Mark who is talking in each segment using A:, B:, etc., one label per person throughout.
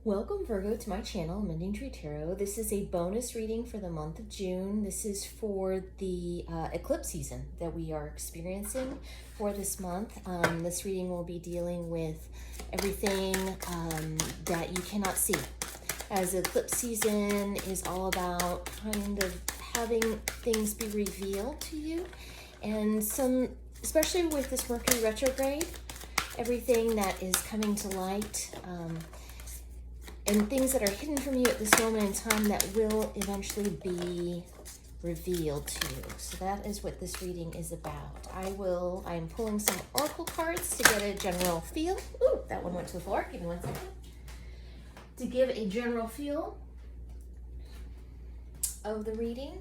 A: Welcome, Virgo, to my channel, Mending Tree Tarot. This is a bonus reading for the month of June. This is for the eclipse season that we are experiencing for this month. This reading will be dealing with everything that you cannot see, as eclipse season is all about kind of having things be revealed to you, and especially with this Mercury retrograde, everything that is coming to light, and things that are hidden from you at this moment in time that will eventually be revealed to you. So that is what this reading is about. I'm pulling some oracle cards to get a general feel. Ooh, that one went to the floor. Give me 1 second. To give a general feel of the reading.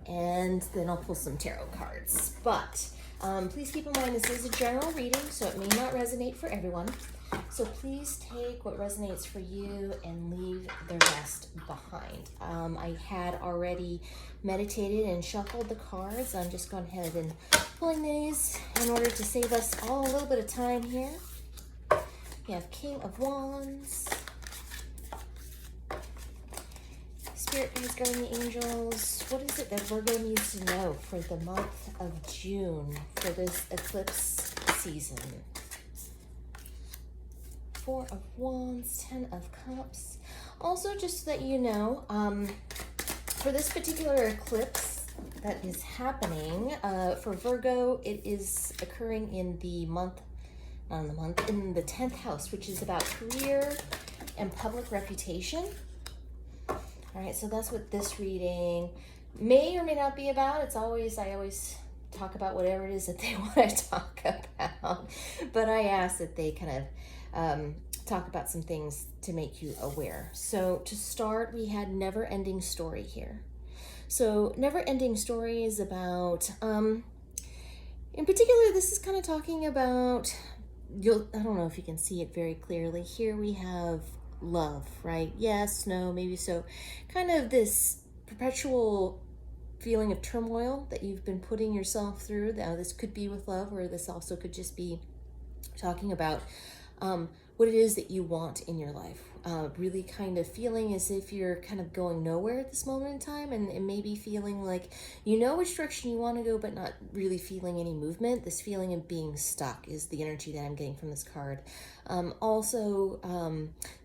A: And then I'll pull some tarot cards. But please keep in mind this is a general reading, so it may not resonate for everyone. So please take what resonates for you and leave the rest behind. I had already meditated and shuffled the cards. I'm just going ahead and pulling these in order to save us all a little bit of time here. We have King of Wands, Spirit Guides, Guardian Angels. What is it that Virgo needs to know for the month of June for this eclipse season? Four of Wands, 10 of Cups. Also, just so that you know, for this particular eclipse that is happening, for Virgo, it is occurring in the month, in the 10th house, which is about career and public reputation. All right, so that's what this reading may or may not be about. I always talk about whatever it is that they want to talk about, but I ask that they kind of talk about some things to make you aware. So to start, we had Never Ending Story here. So Never Ending Story is about, in particular, this is kind of talking about, I don't know if you can see it very clearly. Here we have love, right? Yes, no, maybe so. Kind of this perpetual feeling of turmoil that you've been putting yourself through. Now, this could be with love, or this also could just be talking about what it is that you want in your life. Really kind of feeling as if you're kind of going nowhere at this moment in time, and maybe feeling like you know which direction you want to go, but not really feeling any movement. This feeling of being stuck is the energy that I'm getting from this card. Also,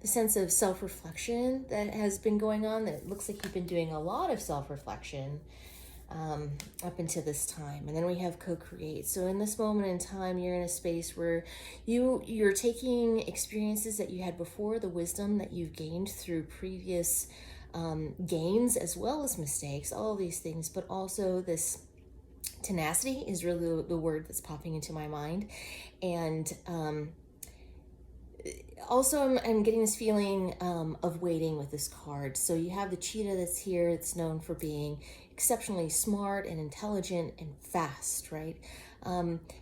A: the sense of self-reflection that has been going on, that it looks like you've been doing a lot of self-reflection up until this time. And then we have co-create. So in this moment in time, you're in a space where you're taking experiences that you had before, the wisdom that you've gained through previous gains as well as mistakes, all of these things, but also this tenacity is really the word that's popping into my mind. And also, I'm getting this feeling of waiting with this card. So you have the cheetah that's here. It's known for being exceptionally smart and intelligent and fast, right?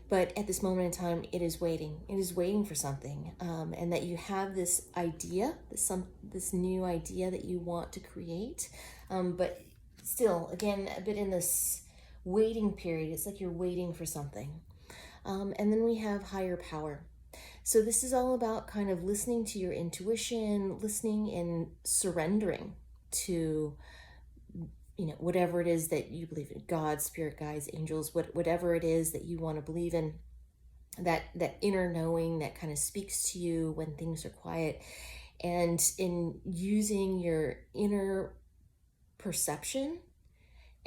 A: But at this moment in time, it is waiting. It is waiting for something. And that you have this idea, this new idea that you want to create. But still, again, a bit in this waiting period. It's like you're waiting for something. And then we have higher power. So this is all about kind of listening to your intuition, listening and surrendering to, whatever it is that you believe in, God, spirit guides, angels, whatever it is that you want to believe in, that inner knowing that kind of speaks to you when things are quiet, and in using your inner perception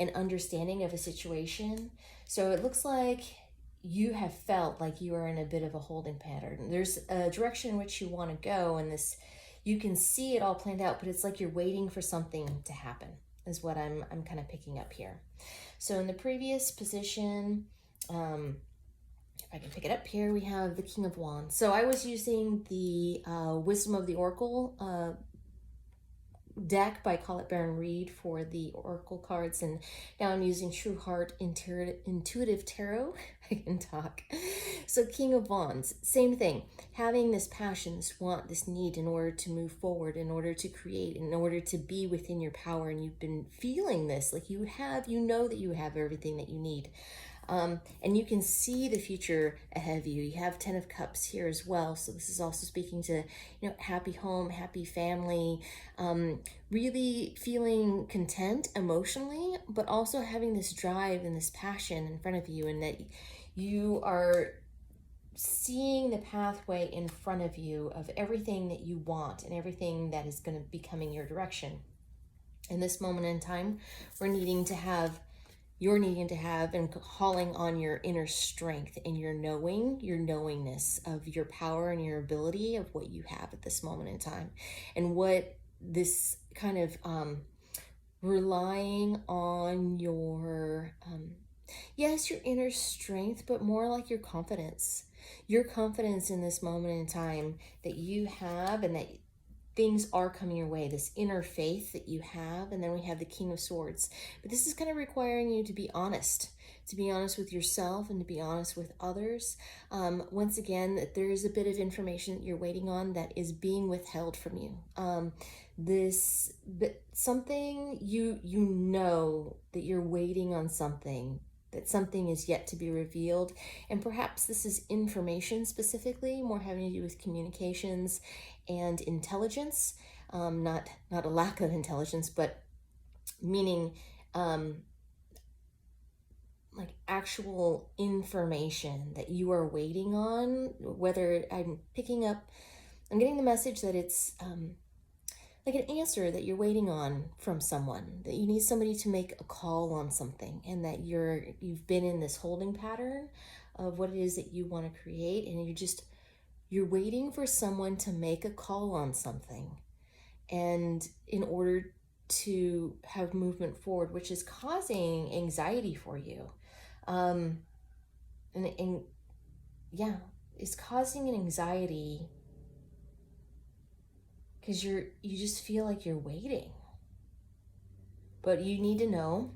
A: and understanding of a situation. So it looks like you have felt like you are in a bit of a holding pattern. There's a direction in which you want to go, and this, you can see it all planned out, but it's like you're waiting for something to happen, is what I'm kind of picking up here. So in the previous position, if I can pick it up here, we have the King of Wands. So I was using the Wisdom of the Oracle deck by Colette Baron Reed for the oracle cards, and now I'm using True Heart Intuitive Tarot. I can talk. So King of Wands, same thing, having this passion, this want, this need in order to move forward, in order to create, in order to be within your power. And you've been feeling this, like you know that you have everything that you need. And you can see the future ahead of you. You have 10 of Cups here as well. So this is also speaking to, happy home, happy family, really feeling content emotionally, but also having this drive and this passion in front of you, and that you are seeing the pathway in front of you of everything that you want and everything that is going to be coming your direction. In this moment in time, you're needing to have and calling on your inner strength and your knowingness of your power and your ability of what you have at this moment in time, and what this kind of relying on your yes, your inner strength, but more like your confidence in this moment in time that you have, and that things are coming your way, this inner faith that you have. And then we have the King of Swords. But this is kind of requiring you to be honest with yourself and to be honest with others. Once again, that there is a bit of information that you're waiting on that is being withheld from you. Something you know that you're waiting on something, that something is yet to be revealed. And perhaps this is information specifically, more having to do with communications and intelligence, not a lack of intelligence, but meaning like actual information that you are waiting on. Whether I'm getting the message that it's like an answer that you're waiting on from someone, that you need somebody to make a call on something, and that you've been in this holding pattern of what it is that you want to create, and you're waiting for someone to make a call on something, and in order to have movement forward, which is causing anxiety for you. It's causing an anxiety because you just feel like you're waiting. But you need to know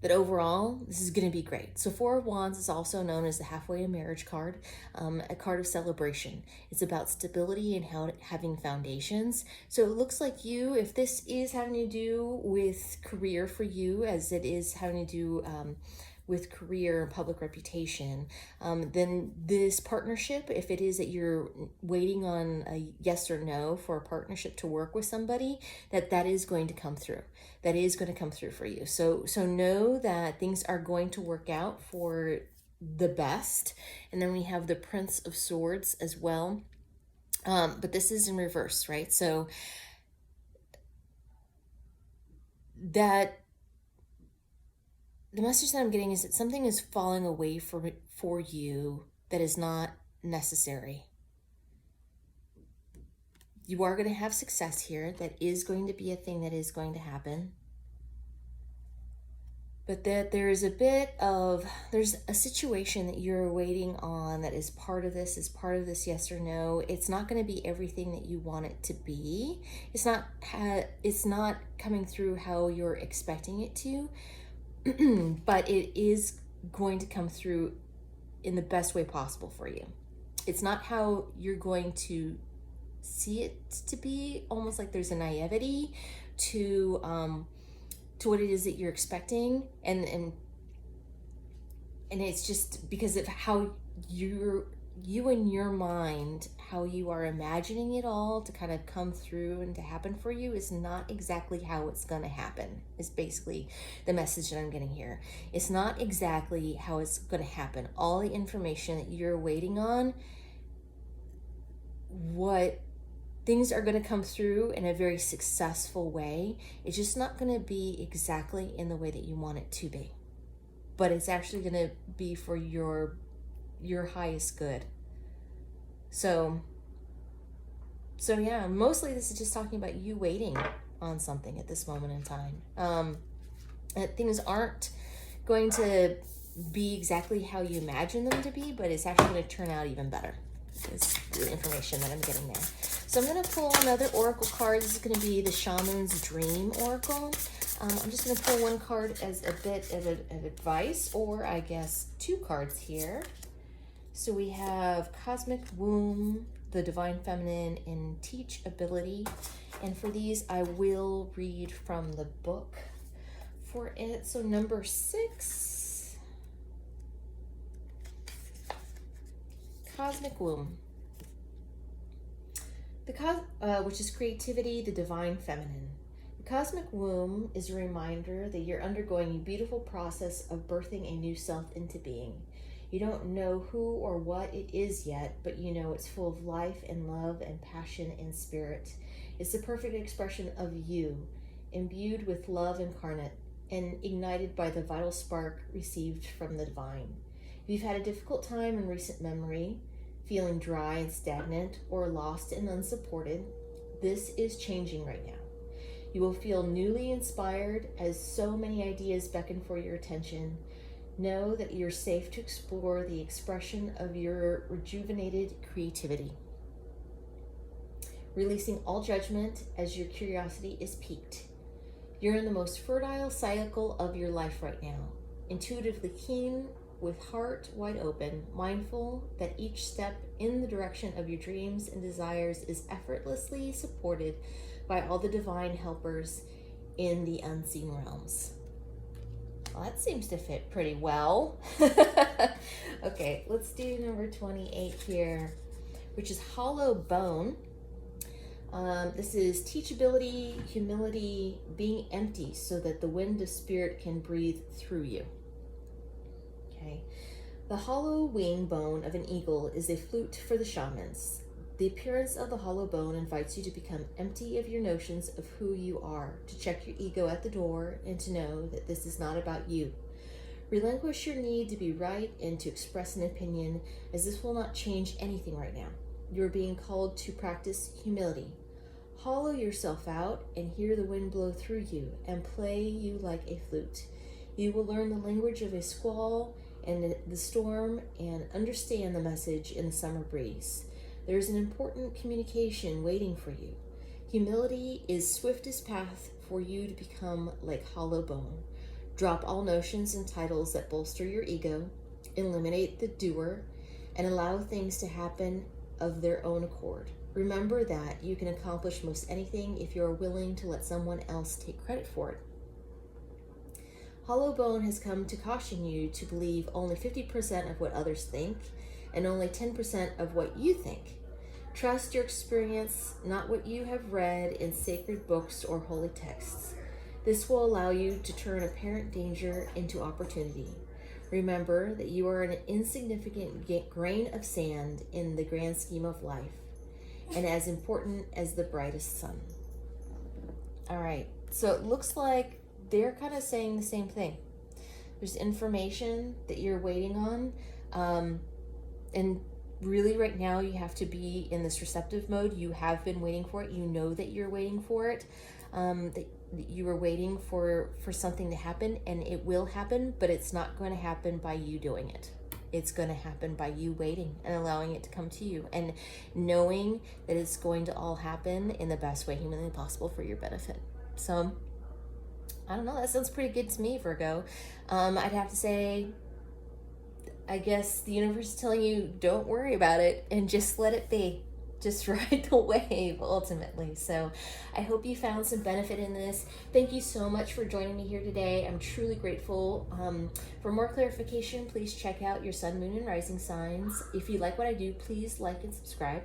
A: that overall, this is going to be great. So Four of Wands is also known as the halfway to marriage card, a card of celebration. It's about stability and having foundations. So it looks like if this is having to do with career for you, as it is having to do with career and public reputation, then this partnership, if it is that you're waiting on a yes or no for a partnership to work with somebody, that is going to come through. That is going to come through for you. So know that things are going to work out for the best. And then we have the Prince of Swords as well. But this is in reverse, right? So that the message that I'm getting is that something is falling away for you that is not necessary. You are going to have success here. That is going to be a thing that is going to happen. But that there's a situation that you're waiting on that is part of this yes or no. It's not going to be everything that you want it to be. It's not coming through how you're expecting it to. But it is going to come through in the best way possible for you. It's not how you're going to see it to be. Almost like there's a naivety to what it is that you're expecting, and it's just because of how you in your mind, how you are imagining it all to kind of come through and to happen for you is not exactly how it's going to happen, is basically the message that I'm getting here. It's not exactly how it's going to happen. All the information that you're waiting on, what things are going to come through in a very successful way. It's just not going to be exactly in the way that you want it to be. But it's actually going to be for your highest good. So yeah, mostly this is just talking about you waiting on something at this moment in time. Things aren't going to be exactly how you imagine them to be, but it's actually going to turn out even better. Is the information that I'm getting there. So I'm going to pull another oracle card. This is going to be the Shaman's Dream Oracle. I'm just going to pull one card as a bit of advice, or I guess two cards here. So we have Cosmic Womb, the Divine Feminine, and Teachability. And for these, I will read from the book for it. So number 6. cosmic womb. Which is creativity, the divine feminine. The cosmic womb is a reminder that you're undergoing a beautiful process of birthing a new self into being. You don't know who or what it is yet, but you know it's full of life and love and passion and spirit. It's the perfect expression of you, imbued with love incarnate and ignited by the vital spark received from the divine. If you've had a difficult time in recent memory, feeling dry and stagnant or lost and unsupported, this is changing right now. You will feel newly inspired as so many ideas beckon for your attention. Know that you're safe to explore the expression of your rejuvenated creativity. Releasing all judgment as your curiosity is piqued. You're in the most fertile cycle of your life right now, intuitively keen, with heart wide open, mindful that each step in the direction of your dreams and desires is effortlessly supported by all the divine helpers in the unseen realms. Well, that seems to fit pretty well. Okay, let's do number 28 here, which is hollow bone. This is teachability, humility, being empty so that the wind of spirit can breathe through you. Okay. The hollow wing bone of an eagle is a flute for the shamans. The appearance of the hollow bone invites you to become empty of your notions of who you are, to check your ego at the door, and to know that this is not about you. Relinquish your need to be right and to express an opinion, as this will not change anything right now. You are being called to practice humility. Hollow yourself out and hear the wind blow through you and play you like a flute. You will learn the language of a squall and the storm and understand the message in the summer breeze. There is an important communication waiting for you. Humility is swiftest path for you to become like hollow bone. Drop all notions and titles that bolster your ego, eliminate the doer, and allow things to happen of their own accord. Remember that you can accomplish most anything if you are willing to let someone else take credit for it. Hollow bone has come to caution you to believe only 50% of what others think and only 10% of what you think. Trust your experience, not what you have read in sacred books or holy texts. This will allow you to turn apparent danger into opportunity. Remember that you are an insignificant grain of sand in the grand scheme of life, and as important as the brightest sun. All right, so it looks like they're kind of saying the same thing. There's information that you're waiting on, and really right now you have to be in this receptive mode. You have been waiting for it. You know that you're waiting for it, that you are waiting for something to happen, and it will happen, but it's not going to happen by you doing it. It's going to happen by you waiting and allowing it to come to you and knowing that it's going to all happen in the best way humanly possible for your benefit. So I don't know, that sounds pretty good to me, Virgo. I'd have to say, I guess the universe is telling you, don't worry about it and just let it be. Just ride the wave, ultimately. So I hope you found some benefit in this. Thank you so much for joining me here today. I'm truly grateful. For more clarification, please check out your sun, moon, and rising signs. If you like what I do, please like and subscribe.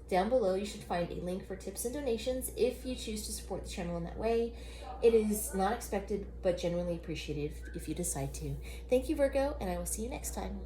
A: Down below, you should find a link for tips and donations if you choose to support the channel in that way. It is not expected, but genuinely appreciated if you decide to. Thank you, Virgo, and I will see you next time.